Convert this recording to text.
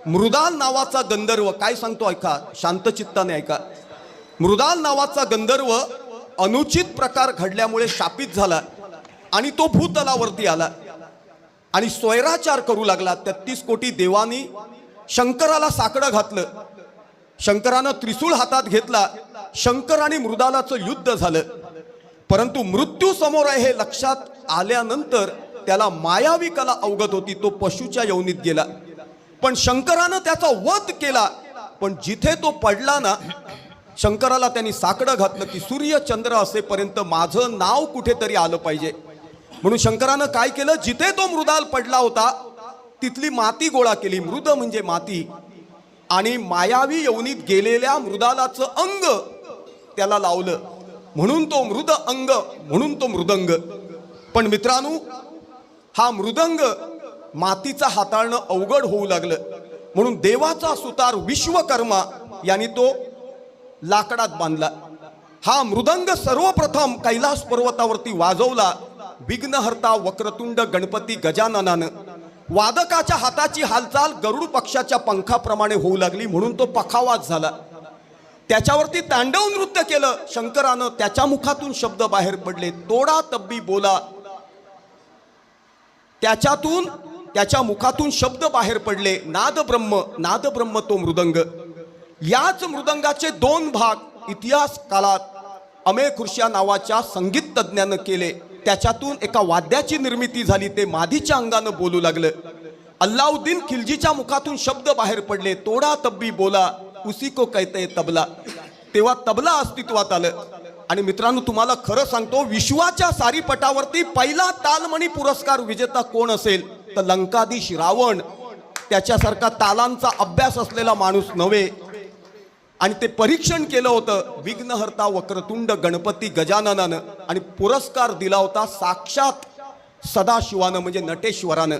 मृदाल नावाचा गंधर्व काय सांगतो ऐका, शांतचित्ताने ऐका। मृदाल नावाचा गंधर्व अनुचित प्रकार घडल्यामुळे शापित झाला आणि तो भूतलावरती आला आणि स्वैराचार करू लागला। 33 कोटी देवांनी शंकराला साकडं घातलं, शंकरानं त्रिशूळ हातात घेतला, शंकर आणि मृदालाचं युद्ध झालं। परंतु मृत्यू समोर आहे हे लक्षात आल्यानंतर त्याला मायावी कला अवगत होती, तो पशुच्या योनीत गेला। पण शंकरानं त्याचा वध केला, पण जिथे तो पडला ना, शंकराला त्यांनी साकडं घातलं की सूर्य चंद्र असेपर्यंत माझं नाव कुठेतरी आलं पाहिजे। म्हणून शंकरानं काय केलं, जिथे तो मृदाल पडला होता तिथली माती गोळा केली, मृद म्हणजे माती, आणि मायावी योनीत गेलेल्या मृदालाचं अंग त्याला लावलं, म्हणून तो मृद अंग, म्हणून तो मृदंग। पण मित्रांनो, हा मृदंग मातीचा हाताळणं अवघड होऊ लागलं, म्हणून देवाचा सुतार विश्वकर्मा यांनी तो लाकडात बांधला। हा मृदंग सर्वप्रथम कैलास पर्वतावरती वाजवला विघ्नहर्ता वक्रतुंड गणपती गजाननानं। वादकाच्या हाताची हालचाल गरुड पक्षाच्या पंखाप्रमाणे होऊ लागली, म्हणून तो पखावाज झाला। त्याच्यावरती तांडव नृत्य केलं शंकरानं, त्याच्या मुखातून शब्द बाहेर पडले, तोडा तब्बी बोला, त्याच्या मुखातून शब्द बाहेर पडले, नाद ब्रह्म तो मृदंग। याच मृदंगाचे 2 भाग इतिहास काळात अमेय खुर्शिया नावाच्या संगीत तज्ञानं केले। त्याच्यातून एका वाद्याची निर्मिती झाली, ते मादीच्या अंगानं बोलू लागलं। अल्लाउद्दीन खिलजीच्या मुखातून शब्द बाहेर पडले, तोडा तब्बी बोला, उसी को कहते हैं तबला। तेव्हा तबला अस्तित्वात आलं। आणि मित्रांनो, तुम्हाला खरं सांगतो, विश्वाच्या सारीपटावरती पहिला तालमणी पुरस्कार विजेता कोण असेल तर लंकाधीश रावण। त्याच्यासारखा तालांचा अभ्यास असलेला माणूस नव्हे, आणि ते परीक्षण केलं होतं विघ्नहर्ता वक्रतुंड गणपती गजाननानं, आणि पुरस्कार दिला होता साक्षात सदाशिवानं म्हणजे नटेश्वरानं।